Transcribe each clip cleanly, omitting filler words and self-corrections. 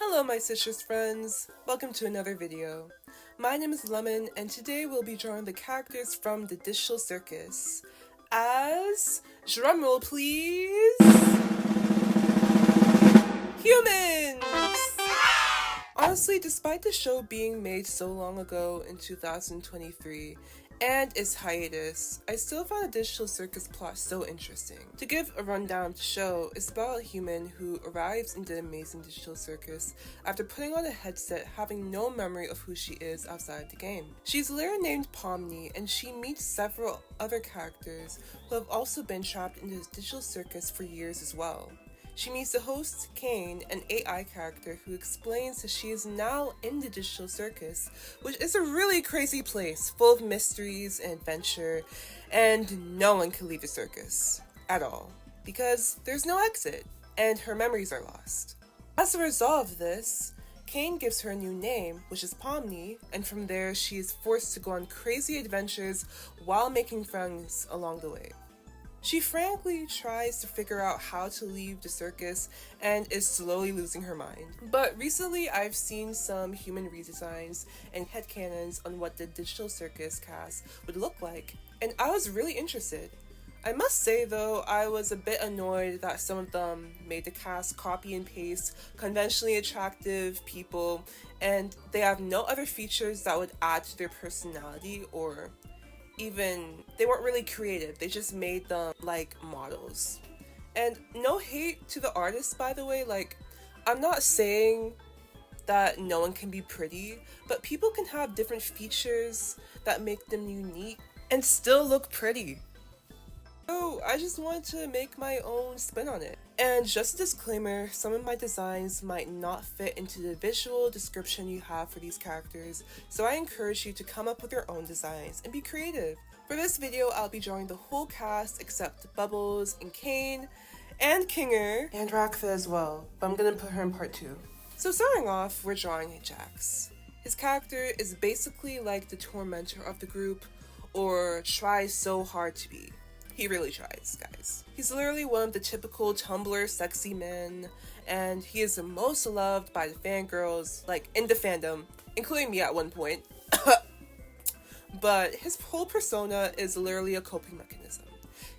Hello my citrus friends, welcome to another video. My name is Lemon and today we'll be drawing the characters from the Digital Circus as, drumroll please, humans! Honestly, despite the show being made so long ago in 2023 and its hiatus, I still found the Digital Circus plot so interesting. To give a rundown of the show, it's about a human who arrives in the amazing Digital Circus after putting on a headset having no memory of who she is outside the game. She's later named Pomni and she meets several other characters who have also been trapped in the Digital Circus for years as well. She meets the host, Kane, an AI character who explains that she is now in the Digital Circus, which is a really crazy place, full of mysteries and adventure, and no one can leave the circus. At all. Because there's no exit, and her memories are lost. As a result of this, Kane gives her a new name, which is Pomni, and from there she is forced to go on crazy adventures while making friends along the way. She frankly tries to figure out how to leave the circus and is slowly losing her mind. But recently I've seen some human redesigns and headcanons on what the Digital Circus cast would look like, and I was really interested. I must say though, I was a bit annoyed that some of them made the cast copy and paste conventionally attractive people, and they have no other features that would add to their personality or even, they weren't really creative, they just made them like models. And no hate to the artists, by the way, like, I'm not saying that no one can be pretty, but people can have different features that make them unique and still look pretty. So I just wanted to make my own spin on it. And just a disclaimer, some of my designs might not fit into the visual description you have for these characters, so I encourage you to come up with your own designs and be creative. For this video, I'll be drawing the whole cast except Bubbles and Kane and Kinger and Rakfa as well, but I'm gonna put her in part 2. So starting off, we're drawing Jax. His character is basically like the tormentor of the group, or tries so hard to be. He really tries, guys. He's literally one of the typical Tumblr sexy men, and he is the most loved by the fangirls, like in the fandom, including me at one point. But his whole persona is literally a coping mechanism.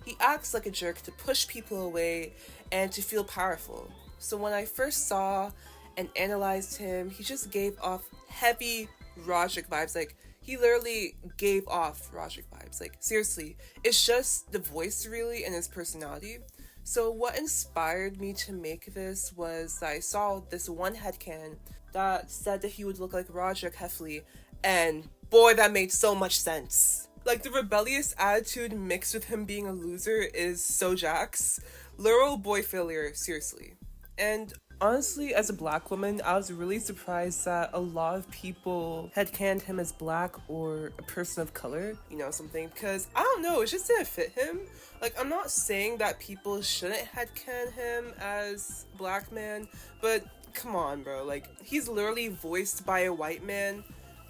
He acts like a jerk to push people away and to feel powerful. So when I first saw and analyzed him, he just gave off heavy Roderick vibes. Like, he literally gave off Roderick vibes. Like, seriously, it's just the voice really and his personality. So what inspired me to make this was that I saw this one headcanon that said that he would look like Roderick Heffley, and boy, that made so much sense. Like, the rebellious attitude mixed with him being a loser is so Jax. Literal boy failure, seriously. And honestly, as a black woman, I was really surprised that a lot of people headcanoned him as black or a person of color, you know, something, because I don't know, it just didn't fit him. Like, I'm not saying that people shouldn't headcanon him as black man, but come on, bro, like, he's literally voiced by a white man.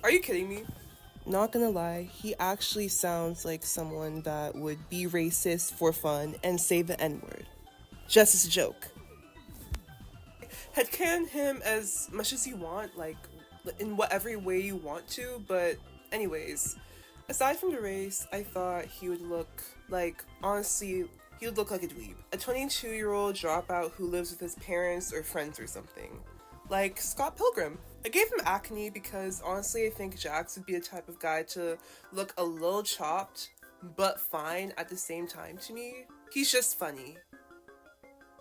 Are you kidding me? Not gonna lie, he actually sounds like someone that would be racist for fun and say the N-word. Just as a joke. Headcanon him as much as you want, like, in whatever way you want to, but anyways, aside from the race, I thought he would look like, honestly, he would look like a dweeb. A 22-year-old dropout who lives with his parents or friends or something. Like Scott Pilgrim. I gave him acne because honestly I think Jax would be the type of guy to look a little chopped, but fine at the same time to me. He's just funny,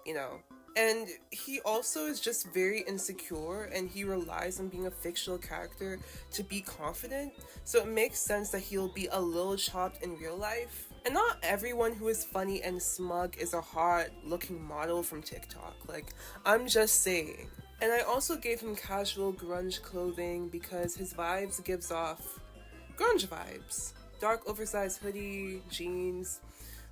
you know. And he also is just very insecure and he relies on being a fictional character to be confident, so it makes sense that he'll be a little chopped in real life. And not everyone who is funny and smug is a hot looking model from TikTok, like, I'm just saying. And I also gave him casual grunge clothing because his vibes gives off grunge vibes. Dark oversized hoodie, jeans.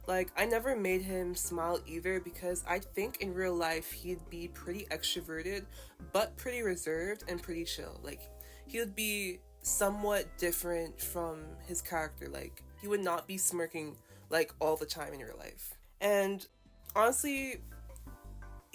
Like, I never made him smile either because I think in real life he'd be pretty extroverted, but pretty reserved and pretty chill. Like, he would be somewhat different from his character. Like, he would not be smirking, like, all the time in real life. And honestly,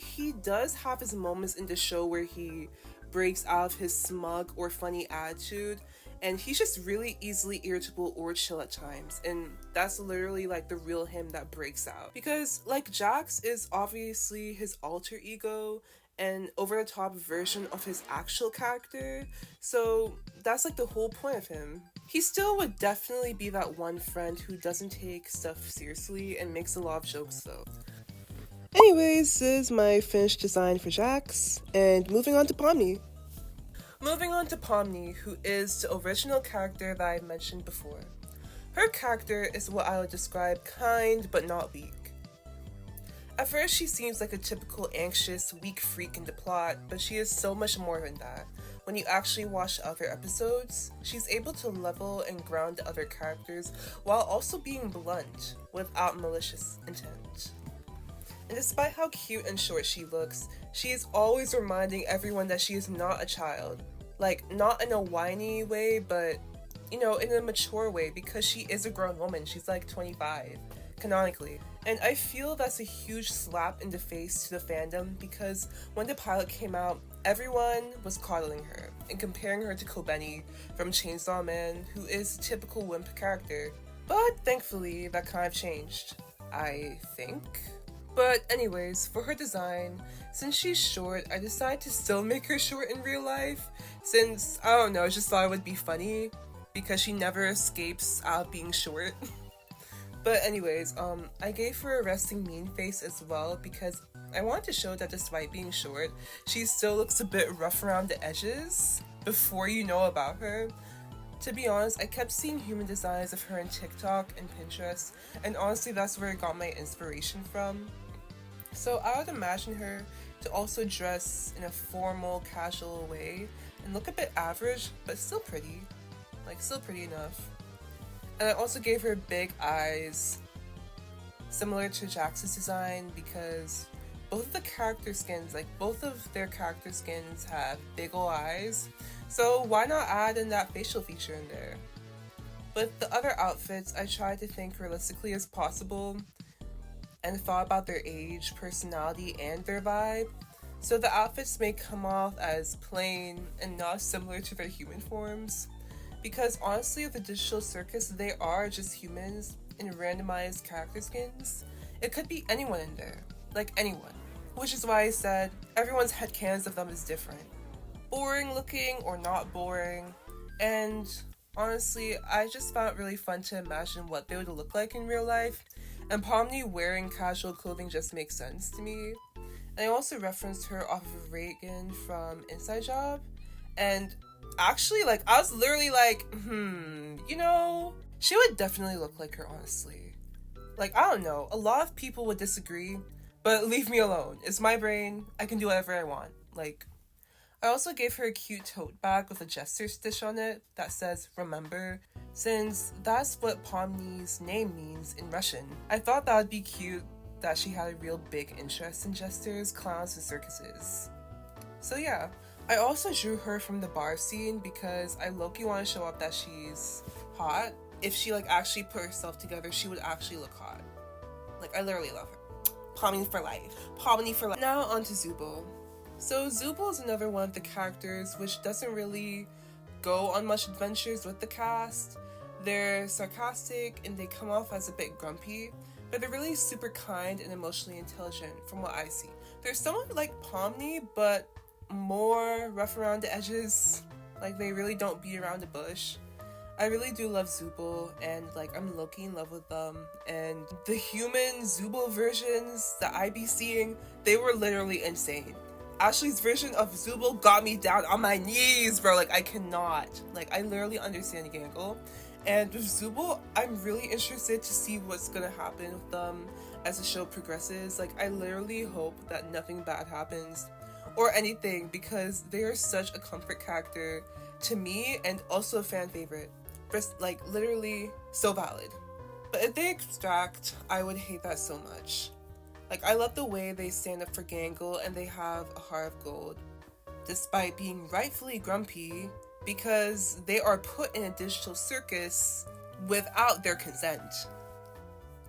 he does have his moments in the show where he breaks out of his smug or funny attitude, and he's just really easily irritable or chill at times, and that's literally like the real him that breaks out. Because like Jax is obviously his alter ego and over the top version of his actual character, so that's like the whole point of him. He still would definitely be that one friend who doesn't take stuff seriously and makes a lot of jokes though. Anyways, this is my finished design for Jax, and moving on to Pomni. Moving on to Pomni, who is the original character that I mentioned before. Her character is what I would describe kind but not weak. At first she seems like a typical anxious, weak freak in the plot, but she is so much more than that. When you actually watch other episodes, she's able to level and ground the other characters while also being blunt, without malicious intent. And despite how cute and short she looks, she is always reminding everyone that she is not a child. Like, not in a whiny way, but, you know, in a mature way, because she is a grown woman. She's like 25, canonically. And I feel that's a huge slap in the face to the fandom, because when the pilot came out, everyone was coddling her and comparing her to Kobeni from Chainsaw Man, who is a typical wimp character. But thankfully, that kind of changed, I think. But anyways, for her design, since she's short, I decided to still make her short in real life, since, I don't know, I just thought it would be funny, because she never escapes out being short. But anyways, I gave her a resting mean face as well, because I wanted to show that despite being short, she still looks a bit rough around the edges before you know about her. To be honest, I kept seeing human designs of her on TikTok and Pinterest, and honestly that's where I got my inspiration from. So I would imagine her to also dress in a formal, casual way and look a bit average, but still pretty. Like, still pretty enough. And I also gave her big eyes, similar to Jax's design, because both of the character skins, like both of their character skins have big ol' eyes, so why not add in that facial feature in there? With the other outfits, I tried to think realistically as possible and thought about their age, personality, and their vibe, so the outfits may come off as plain and not similar to their human forms. Because honestly, with the digital circus, they are just humans in randomized character skins. It could be anyone in there, like anyone. Which is why I said everyone's headcanons of them is different. Boring looking or not boring. And honestly, I just found it really fun to imagine what they would look like in real life. And Pomni wearing casual clothing just makes sense to me. And I also referenced her off of Reagan from Inside Job. And actually, like, I was literally like, you know, she would definitely look like her, honestly. Like, I don't know, a lot of people would disagree, but leave me alone. It's my brain, I can do whatever I want. Like, I also gave her a cute tote bag with a gesture stitch on it that says remember, since that's what Pomni's name means in Russian. I thought that would be cute that she had a real big interest in jesters, clowns, and circuses. So yeah. I also drew her from the bar scene because I low-key want to show up that she's hot. If she like actually put herself together, she would actually look hot. Like, I literally love her. Pomni for life. Pomni for life. Now on to Zooble. So Zooble is another one of the characters which doesn't really go on much adventures with the cast. They're sarcastic and they come off as a bit grumpy, but they're really super kind and emotionally intelligent from what I see. They're somewhat like Pomni, but more rough around the edges. Like, they really don't beat around the bush. I really do love Zooble, and like, I'm low-key in love with them. And the human Zooble versions that I be seeing, they were literally insane. Ashley's version of Zooble got me down on my knees, bro. Like, I cannot. Like, I literally understand the gangle. And with Zooble, I'm really interested to see what's gonna happen with them as the show progresses. Like, I literally hope that nothing bad happens or anything, because they are such a comfort character to me and also a fan favorite. Just, like, literally so valid. But if they extract, I would hate that so much. Like, I love the way they stand up for Gangle and they have a heart of gold, despite being rightfully grumpy, because they are put in a digital circus without their consent.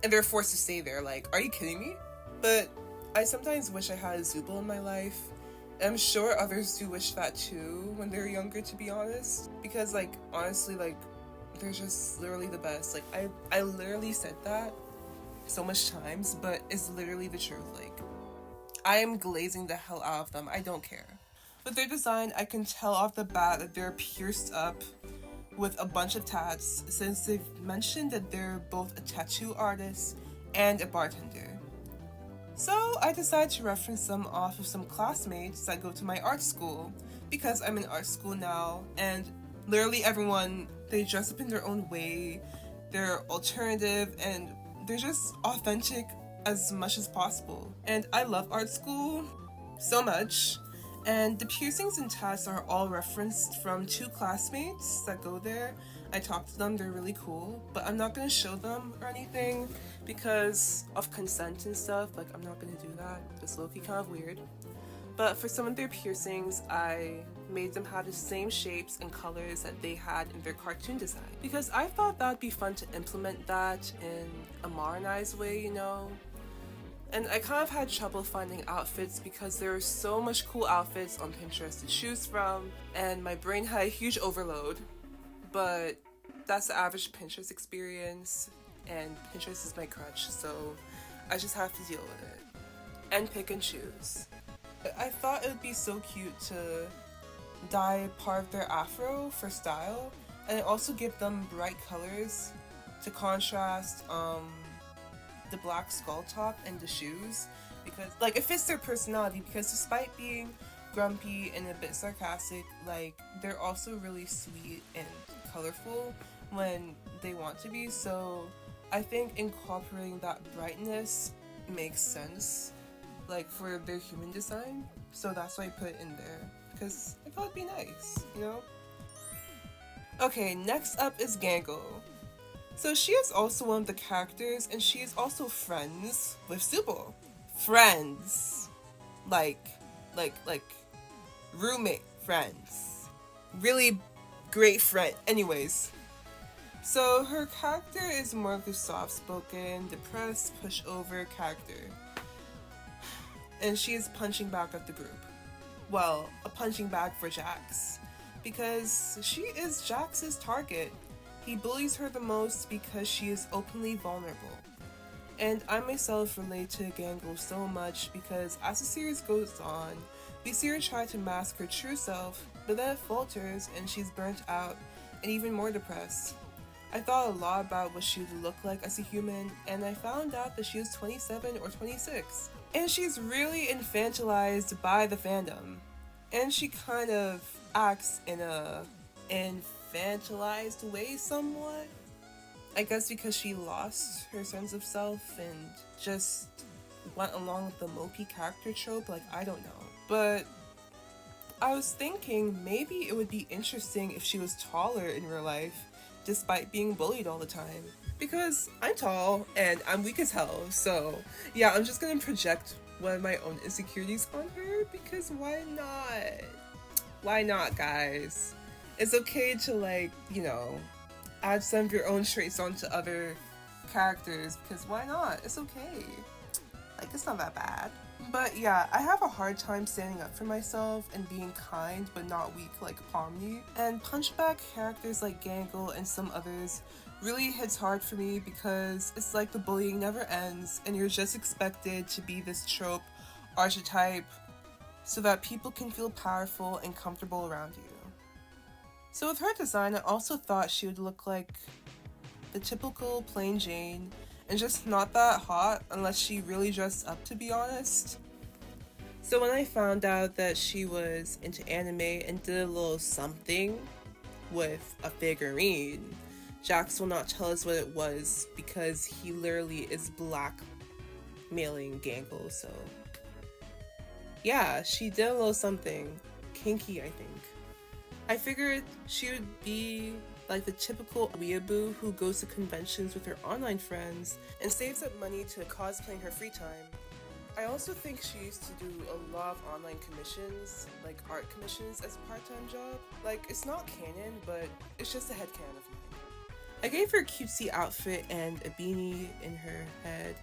And they're forced to stay there. Like, are you kidding me? But I sometimes wish I had a zooble in my life. I'm sure others do wish that too when they're younger, to be honest. Because, like, honestly, like, they're just literally the best. Like, I literally said that so much times, but it's literally the truth. Like, I am glazing the hell out of them. I don't care. With their design, I can tell off the bat that they're pierced up with a bunch of tats, since they've mentioned that they're both a tattoo artist and a bartender. So I decided to reference them off of some classmates that go to my art school, because I'm in art school now, and literally everyone, they dress up in their own way, they're alternative, and they're just authentic as much as possible. And I love art school so much. And the piercings and tats are all referenced from 2 classmates that go there. I talked to them, they're really cool, but I'm not gonna show them or anything because of consent and stuff. Like, I'm not gonna do that. It's low-key kind of weird. But for some of their piercings, I made them have the same shapes and colors that they had in their cartoon design, because I thought that'd be fun to implement that in a modernized way, you know? And I kind of had trouble finding outfits because there were so much cool outfits on Pinterest to choose from, and my brain had a huge overload. But that's the average Pinterest experience, and Pinterest is my crutch, so I just have to deal with it and pick and choose. I thought it would be so cute to dye part of their afro for style, and also give them bright colors to contrast the black skull top and the shoes, because like it fits their personality, because despite being grumpy and a bit sarcastic, like they're also really sweet and colorful when they want to be. So I think incorporating that brightness makes sense, like for their human design. So that's why I put it in there, because I thought it'd be nice, you know? Okay, next up is Gangle. So she is also one of the characters, and she is also friends with zooble. Friends. Like roommate friends. Really great friend. Anyways. So her character is more of the soft-spoken, depressed, pushover character. And she is punching bag of the group. Well, a punching bag for Jax. Because she is Jax's target. He bullies her the most because she is openly vulnerable. And I myself relate to Gangle so much because as the series goes on, we see her try to mask her true self, but then it falters and she's burnt out and even more depressed. I thought a lot about what she would look like as a human, and I found out that she was 27 or 26. And she's really infantilized by the fandom. And she kind of acts in a infantilized way somewhat. I guess because she lost her sense of self and just went along with the mopey character trope, like I don't know. But I was thinking maybe it would be interesting if she was taller in real life, despite being bullied all the time. Because I'm tall and I'm weak as hell, so yeah, I'm just gonna project one of my own insecurities on her, because why not? Why not, guys? It's okay to, like, you know, add some of your own traits onto other characters, because why not? It's okay. Like, it's not that bad. But yeah, I have a hard time standing up for myself and being kind but not weak like Pomni. And punchback characters like Gangle and some others really hits hard for me, because it's like the bullying never ends and you're just expected to be this trope archetype so that people can feel powerful and comfortable around you. So with her design, I also thought she would look like the typical plain Jane and just not that hot unless she really dressed up, to be honest. So when I found out that she was into anime and did a little something with a figurine, Jax will not tell us what it was because he literally is blackmailing Gangle, so yeah, she did a little something kinky, I think. I figured she would be like the typical weeaboo who goes to conventions with her online friends and saves up money to cosplay in her free time. I also think she used to do a lot of online commissions, like art commissions, as a part-time job. Like, it's not canon, but it's just a headcanon of mine. I gave her a cutesy outfit and a beanie in her head,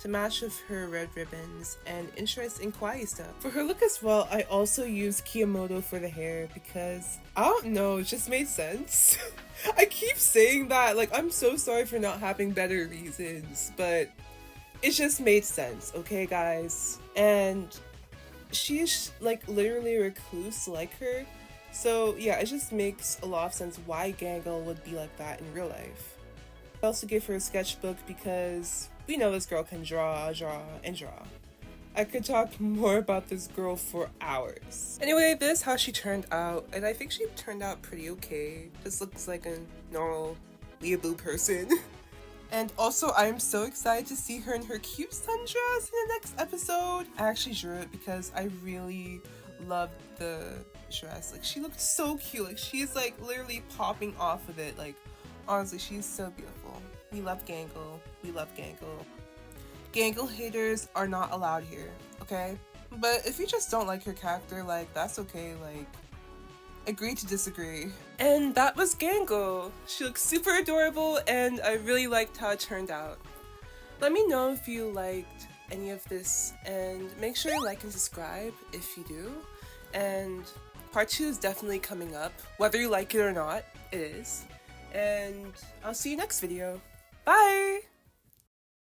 to match with her red ribbons and interest in kawaii stuff. For her look as well, I also used Kiyomoto for the hair because, I don't know, it just made sense. I keep saying that, like, I'm so sorry for not having better reasons, but it just made sense, okay guys? And she's like literally a recluse like her, so yeah, it just makes a lot of sense why Gangle would be like that in real life. I also gave her a sketchbook because we know this girl can draw, and draw. I could talk more about this girl for hours. Anyway, this is how she turned out, and I think she turned out pretty okay. Just looks like a normal weeaboo person. And also, I'm so excited to see her in her cute sundress in the next episode. I actually drew it because I really loved the dress. Like, she looked so cute. Like, she's like literally popping off of it. Like, honestly, she's so beautiful. We love Gangle. We love Gangle. Gangle haters are not allowed here, okay? But if you just don't like her character, like, that's okay. Like, agree to disagree. And that was Gangle. She looks super adorable and I really liked how it turned out. Let me know if you liked any of this and make sure you like and subscribe if you do. And part 2 is definitely coming up. Whether you like it or not, it is. And I'll see you next video. Bye!